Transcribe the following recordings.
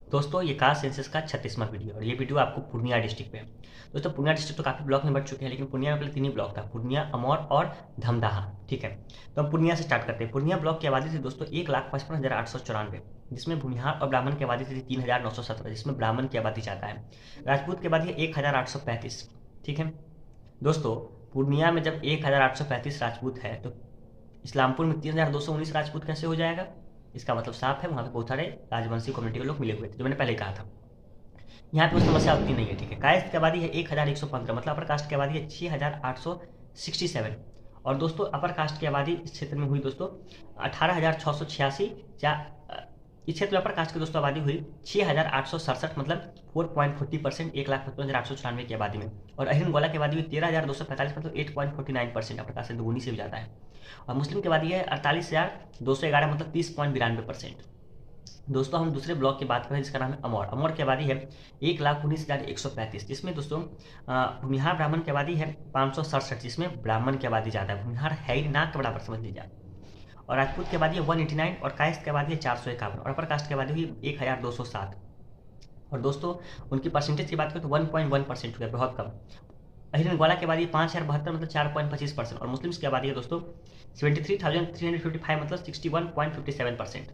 दोस्तों ये caste census का 36वां वीडियो और ये वीडियो आपको पूर्णिया डिस्ट्रिक्ट पे है। दोस्तों पूर्णिया डिस्ट्रिक्ट तो काफ़ी ब्लॉक में बढ़ चुके हैं, लेकिन पूर्णिया में पहले 3 ही ब्लॉक था, पूर्णिया, अमौर और धमदाहा। ठीक है, तो हम पूर्णिया से स्टार्ट करते हैं। पूर्णिया ब्लॉक की आबादी थी दोस्तों 1,55,894, जिसमें भूमिहार और ब्राह्मण की आबादी थी 3,917, जिसमें ब्राह्मण की आबादी ज़्यादा है। राजपूत की आबादी है 1,835। ठीक है दोस्तों, पूर्णिया में जब 1,835 राजपूत है तो इस्लामपुर में 3,219 राजपूत कैसे हो जाएगा? इसका मतलब साफ है, वहाँ पे बहुत सारे राजवंशी कम्युनिटी के लोग मिले हुए थे, जो मैंने पहले कहा था। यहाँ पे वो समस्या उतनी नहीं है। ठीक है, कायस्थ की आबादी है 1,115, मतलब अपर कास्ट की आबादी है 6,867। और दोस्तों अपर कास्ट की आबादी इस क्षेत्र में हुई दोस्तों 18,686। इस क्षेत्र में अपर कास्ट की दोस्तों आबादी हुई 6,867, मतलब 4.40%, 1,55,894 की आबादी में। और अहिरन गोला की आबादी हुई 13,245, मतलब 8.49%, अपर कास्ट से दोगुनी से भी ज़्यादा है। और मुस्लिम की आबादी है 48,211, मतलब 30.92%। दोस्तों हम दूसरे ब्लॉक की बात करें जिसका नाम है अमौर। अमौर की आबादी है 1,19,135, जिसमें दोस्तों भूमिहार ब्राह्मण की आबादी है 567, जिसमें ब्राह्मण की आबादी ज़्यादा है। भूमिहार है ही नाक के बराबर, समझ लीजिए। और राजपूत की आबादी है 189, और कायस्थ की आबादी है 451, और अपर कास्ट की आबादी हुई 1,207। और दोस्तों उनकी परसेंटेज की बात करें तो 1.1% हो गया, बहुत कम। अहिरन ग्वाला की आबादी 5,072, मतलब 4.25%। और मुस्लिम्स की आबादी है दोस्तों 73,355, मतलब 61.57%।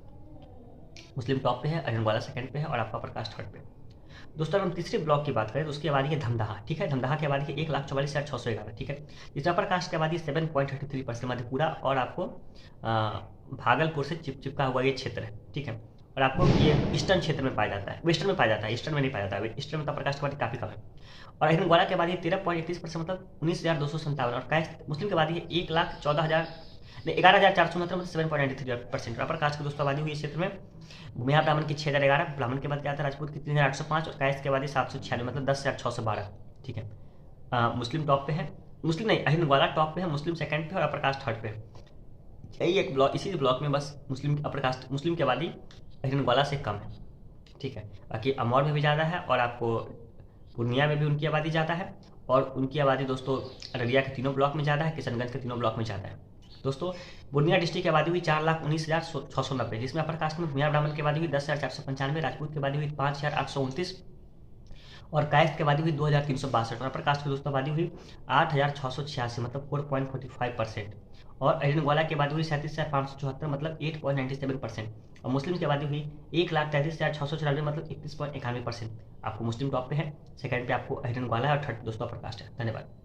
मुस्लिम टॉप पे है, अहिरनवाला सेकंड पे है, और आपका प्रकाश थर्ड पे। दोस्तों अगर हम तीसरे ब्लॉक की बात करें तो उसकी आबादी है धमदाहा। ठीक है, धमदाहा की आबादी है 1,44,611। ठीक है, जिसमें प्रकाश की आबादी 7.33%, मधेपुरा और आपको भागलपुर से चिपका हुआ ये क्षेत्र है। ठीक है, और आपको ये ईस्टर्न क्षेत्र में पाया जाता है, वेस्टर्न में पाया जाता है, ईस्टर्न में नहीं पाया जाता है। ईस्टर्न में तो प्रकाश की आबादी काफ़ी कम है। और अहिरनवाला की आबादी 13.31%, मतलब 19,257। और कायस्थ मुस्लिम की आबादी है 1,14,000 नहीं 11,469, मतलब 7.93%। अपर कास्ट की दोस्तों आबादी हुई इस क्षेत्र में भूमिहार ब्राह्मण की 6,011, ब्राह्मण के बाद क्या था, राजपूत की 3,805, और कायस्थ के बाद 796, मतलब 10,612। ठीक है, मुस्लिम टॉप पे है, मुस्लिम नहीं अहिरनवाला टॉप पे है, मुस्लिम सेकंड पे और अपर कास्ट थर्ड पे है। यही एक ब्लॉक, इसी ब्लॉक में बस मुस्लिम अपर कास्ट मुस्लिम की आबादी अहिरनवाला से कम है। ठीक है, बाकी अमौर में भी ज़्यादा है, और आपको पूर्णिया में भी उनकी आबादी ज़्यादा है। और उनकी आबादी दोस्तों अररिया के तीनों ब्लॉक में ज़्यादा है, किशनगंज के तीनों ब्लॉक में ज़्यादा है। दोस्तों पूर्णिया डिस्ट्रिक्ट की आबादी हुई 4,19,690, जिसमें अपर कास्ट में भूमिहार ब्राह्मण की आबादी हुई 10,495, राजपूत की आबादी हुई 5,829, और कायस्थ की आबादी हुई 2,362, और अपर कास्ट की दोस्तों आबादी हुई 8,686, मतलब 4.45%। और अहिरनवाला की आबादी हुई 37,574, मतलब 8.97%। और मुस्लिम की आबादी हुई 1,33,694, मतलब 31.91%। आपको मुस्लिम टॉप पे है, सेकंड पे आपको अहिरनवाला है, और थर्ड दोस्तों अपर कास्ट है। धन्यवाद।